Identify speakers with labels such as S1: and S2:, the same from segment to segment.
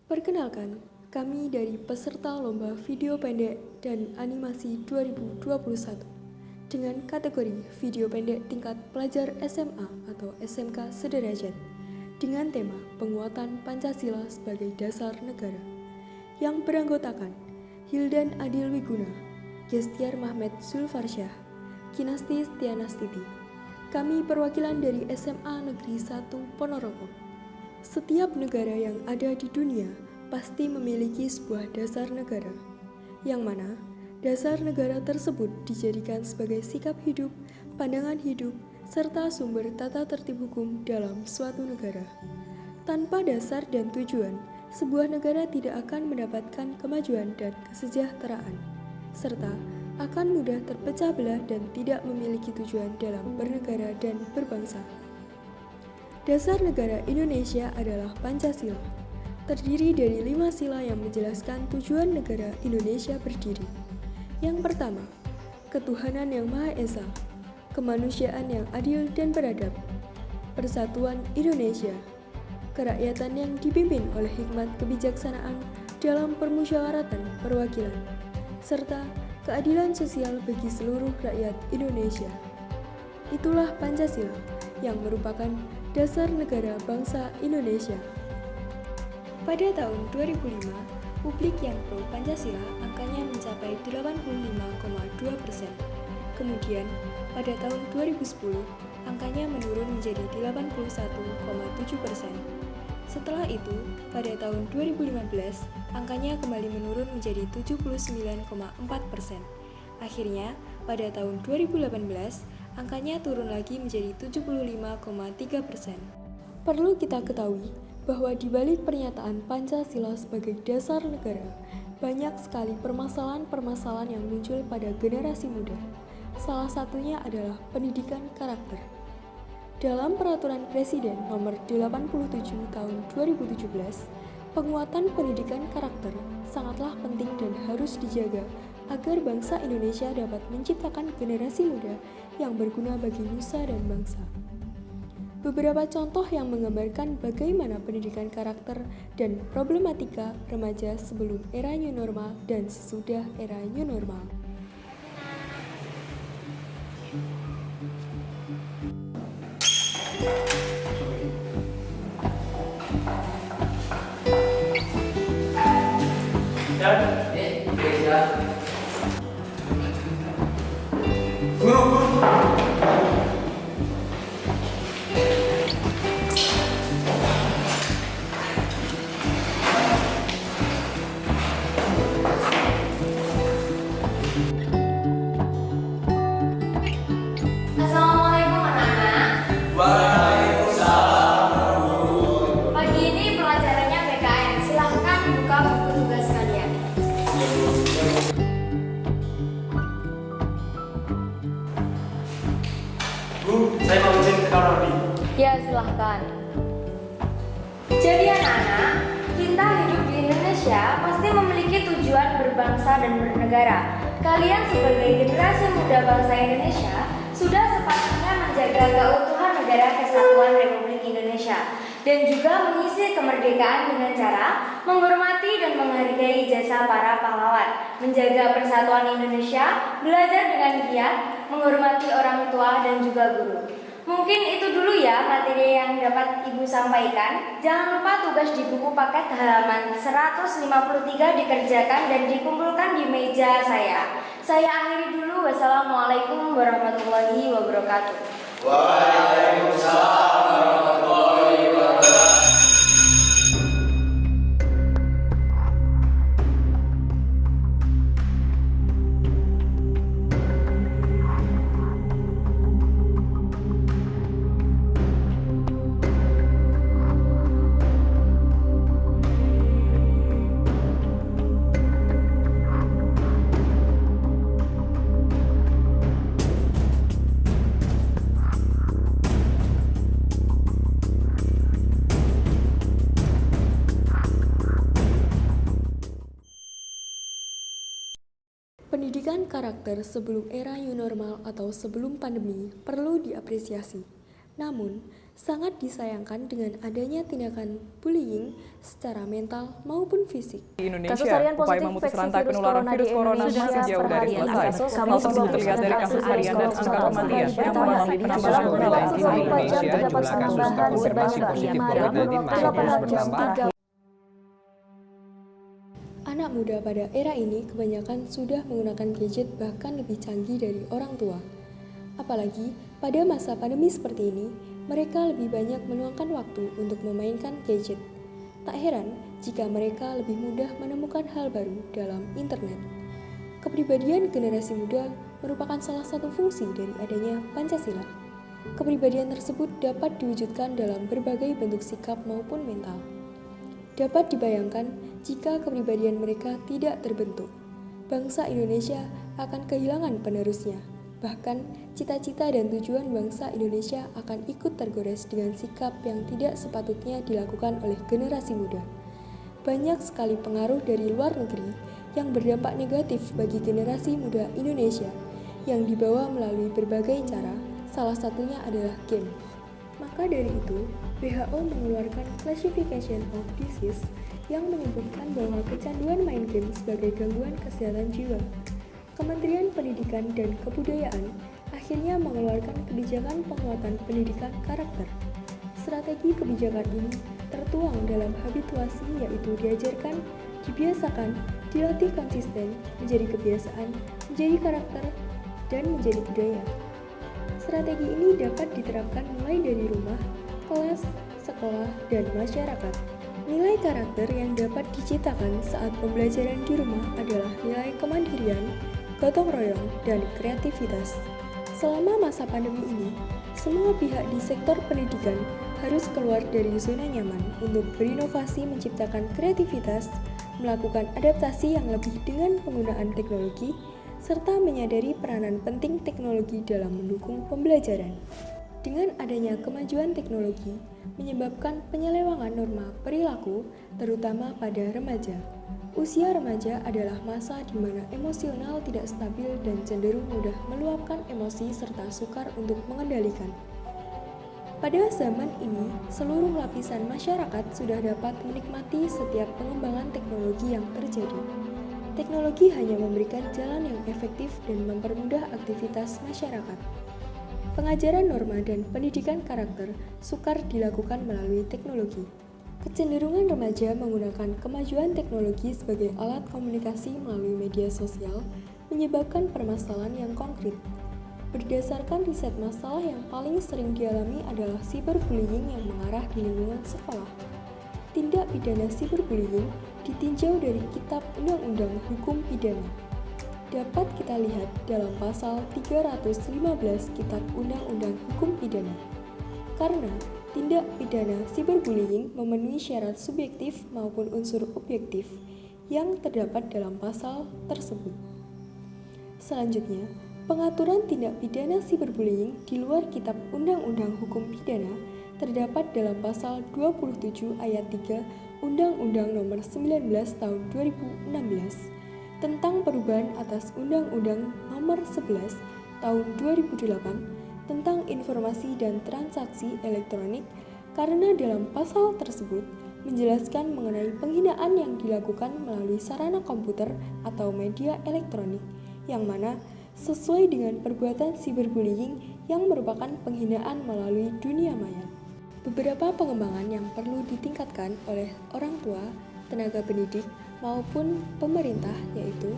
S1: Perkenalkan, kami dari peserta Lomba Video Pendek dan Animasi 2021 dengan kategori video pendek tingkat pelajar SMA atau SMK sederajat dengan tema penguatan Pancasila sebagai dasar negara yang beranggotakan Hildan Adil Wiguna, Gestiar Mahmed Zulfarsyah, Kinasti Stianastiti. Kami perwakilan dari SMA Negeri 1 Ponorogo. Setiap negara yang ada di dunia pasti memiliki sebuah dasar negara, yang mana dasar negara tersebut dijadikan sebagai sikap hidup, pandangan hidup, serta sumber tata tertib hukum dalam suatu negara. Tanpa dasar dan tujuan, sebuah negara tidak akan mendapatkan kemajuan dan kesejahteraan, serta akan mudah terpecah belah dan tidak memiliki tujuan dalam bernegara dan berbangsa. Dasar negara Indonesia adalah Pancasila, terdiri dari 5 sila yang menjelaskan tujuan negara Indonesia berdiri. Yang pertama, ketuhanan yang Maha Esa, kemanusiaan yang adil dan beradab, persatuan Indonesia, kerakyatan yang dipimpin oleh hikmat kebijaksanaan dalam permusyawaratan perwakilan, serta keadilan sosial bagi seluruh rakyat Indonesia. Itulah Pancasila yang merupakan dasar negara bangsa Indonesia. Pada tahun 2005, publik yang pro Pancasila angkanya mencapai 85,2%. Kemudian, pada tahun 2010, angkanya menurun menjadi 81,7%. Setelah itu, pada tahun 2015, angkanya kembali menurun menjadi 79,4%. Akhirnya, pada tahun 2018, angkanya turun lagi menjadi 75,3%. Perlu kita ketahui bahwa di balik pernyataan Pancasila sebagai dasar negara, banyak sekali permasalahan-permasalahan yang muncul pada generasi muda. Salah satunya adalah pendidikan karakter. Dalam Peraturan Presiden Nomor 87 Tahun 2017, penguatan pendidikan karakter sangatlah penting dan harus dijaga agar bangsa Indonesia dapat menciptakan generasi muda yang berguna bagi nusa dan bangsa. Beberapa contoh yang menggambarkan bagaimana pendidikan karakter dan problematika remaja sebelum era new normal dan sesudah era new normal.
S2: Assalamualaikum anak-anak.
S3: Waalaikumsalam.
S2: Pagi ini pelajarannya PKN. Silahkan buka buku tugas kalian.
S3: Bu, saya mau izin ke kamar mandi.
S2: Ya, silahkan. Jadi anak-anak, kita hidup di Indonesia pasti memiliki tujuan berbangsa dan bernegara. Kalian sebagai generasi muda bangsa Indonesia sudah sepatutnya menjaga keutuhan negara kesatuan Republik Indonesia dan juga mengisi kemerdekaan dengan cara menghormati dan menghargai jasa para pahlawan, menjaga persatuan Indonesia, belajar dengan giat, menghormati orang tua dan juga guru. Mungkin itu dulu ya materi yang dapat Ibu sampaikan. Jangan lupa tugas di buku paket halaman 153 dikerjakan dan dikumpulkan di meja saya. Saya akhiri dulu. Wassalamualaikum warahmatullahi wabarakatuh.
S3: Waalaikumsalam warahmatullahi wabarakatuh.
S1: Pendidikan karakter sebelum era new normal atau sebelum pandemi perlu diapresiasi. Namun, Sangat disayangkan dengan adanya tindakan bullying secara mental maupun fisik.
S4: Di Indonesia,
S5: Kasus harian
S4: upaya
S5: positif
S4: memutus
S5: infeksi
S4: rantai
S5: virus
S4: penularan
S5: corona
S4: virus
S5: di
S4: corona
S5: Indonesia
S4: masih jauh
S5: per
S4: dari
S5: hari ini.
S4: selesai.
S5: Kasus
S4: Hal tersebut terlihat dari kasus harian dan angka kematian yang mengalami penambahan lebih dari
S5: Dalam
S4: 5
S5: jam
S4: Indonesia
S5: terdapat
S4: jumlah kasus
S5: penambahan
S4: terkonfirmasi
S5: sebanyak
S4: positif
S5: Maret
S4: COVID-19 masih terus bertambah.
S1: Anak muda pada era ini kebanyakan sudah menggunakan gadget bahkan lebih canggih dari orang tua. Apalagi pada masa pandemi seperti ini, mereka lebih banyak meluangkan waktu untuk memainkan gadget. Tak heran jika mereka lebih mudah menemukan hal baru dalam internet. Kepribadian generasi muda merupakan salah satu fungsi dari adanya Pancasila. Kepribadian tersebut dapat diwujudkan dalam berbagai bentuk sikap maupun mental. Dapat dibayangkan jika kepribadian mereka tidak terbentuk, bangsa Indonesia akan kehilangan penerusnya. Bahkan, cita-cita dan tujuan bangsa Indonesia akan ikut tergores dengan sikap yang tidak sepatutnya dilakukan oleh generasi muda. Banyak sekali pengaruh dari luar negeri yang berdampak negatif bagi generasi muda Indonesia yang dibawa melalui berbagai cara, salah satunya adalah game. Maka dari itu, WHO mengeluarkan Classification of Disease yang menyebutkan bahwa kecanduan main game sebagai gangguan kesehatan jiwa. Kementerian Pendidikan dan Kebudayaan akhirnya mengeluarkan kebijakan penguatan pendidikan karakter. Strategi kebijakan ini tertuang dalam habituasi, yaitu diajarkan, dibiasakan, dilatih konsisten, menjadi kebiasaan, menjadi karakter, dan menjadi budaya. Strategi ini dapat diterapkan mulai dari rumah, kelas, sekolah, dan masyarakat. Nilai karakter yang dapat diciptakan saat pembelajaran di rumah adalah nilai kemandirian, gotong royong, dan kreativitas. Selama masa pandemi ini, semua pihak di sektor pendidikan harus keluar dari zona nyaman untuk berinovasi, menciptakan kreativitas, melakukan adaptasi yang lebih dengan penggunaan teknologi, serta menyadari peranan penting teknologi dalam mendukung pembelajaran. Dengan adanya kemajuan teknologi, menyebabkan penyelewangan norma perilaku, terutama pada remaja. Usia remaja adalah masa di mana emosional tidak stabil dan cenderung mudah meluapkan emosi serta sukar untuk mengendalikan. Pada zaman ini, seluruh lapisan masyarakat sudah dapat menikmati setiap pengembangan teknologi yang terjadi. Teknologi hanya memberikan jalan yang efektif dan mempermudah aktivitas masyarakat. Pengajaran norma dan pendidikan karakter sukar dilakukan melalui teknologi. Kecenderungan remaja menggunakan kemajuan teknologi sebagai alat komunikasi melalui media sosial menyebabkan permasalahan yang konkret. Berdasarkan riset, masalah yang paling sering dialami adalah cyberbullying yang mengarah di lingkungan sekolah. Tindak pidana cyberbullying ditinjau dari Kitab Undang-Undang Hukum Pidana. Dapat kita lihat dalam pasal 315 Kitab Undang-Undang Hukum Pidana. Karena tindak pidana cyberbullying memenuhi syarat subjektif maupun unsur objektif yang terdapat dalam pasal tersebut. Selanjutnya, pengaturan tindak pidana cyberbullying di luar Kitab Undang-Undang Hukum Pidana terdapat dalam pasal 27 ayat 3 Undang-Undang Nomor 19 Tahun 2016 tentang perubahan atas Undang-Undang Nomor 11 Tahun 2008 tentang informasi dan transaksi elektronik, karena dalam pasal tersebut menjelaskan mengenai penghinaan yang dilakukan melalui sarana komputer atau media elektronik, yang mana sesuai dengan perbuatan cyberbullying yang merupakan penghinaan melalui dunia maya. Beberapa pengembangan yang perlu ditingkatkan oleh orang tua, tenaga pendidik, maupun pemerintah, yaitu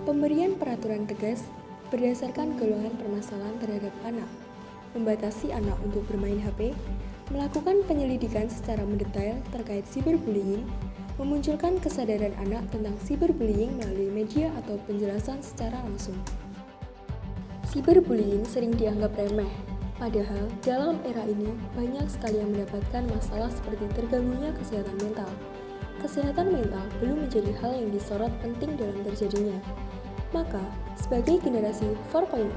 S1: pemberian peraturan tegas berdasarkan golongan permasalahan terhadap anak, membatasi anak untuk bermain HP, melakukan penyelidikan secara mendetail terkait cyberbullying, memunculkan kesadaran anak tentang cyberbullying melalui media atau penjelasan secara langsung. Cyberbullying sering dianggap remeh, padahal dalam era ini banyak sekali yang mendapatkan masalah seperti terganggunya kesehatan mental. Kesehatan mental belum menjadi hal yang disorot penting dalam terjadinya. Maka, sebagai generasi 4.0,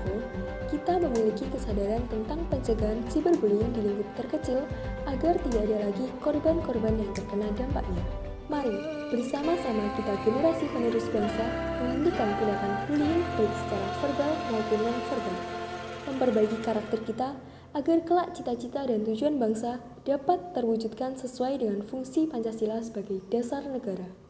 S1: kita memiliki kesadaran tentang pencegahan cyberbullying di lingkup terkecil agar tidak ada lagi korban-korban yang terkena dampaknya. Mari, bersama-sama kita generasi penerus bangsa menghentikan tindakan bullying baik secara verbal maupun non-verbal. Memperbaiki karakter kita agar kelak cita-cita dan tujuan bangsa dapat terwujudkan sesuai dengan fungsi Pancasila sebagai dasar negara.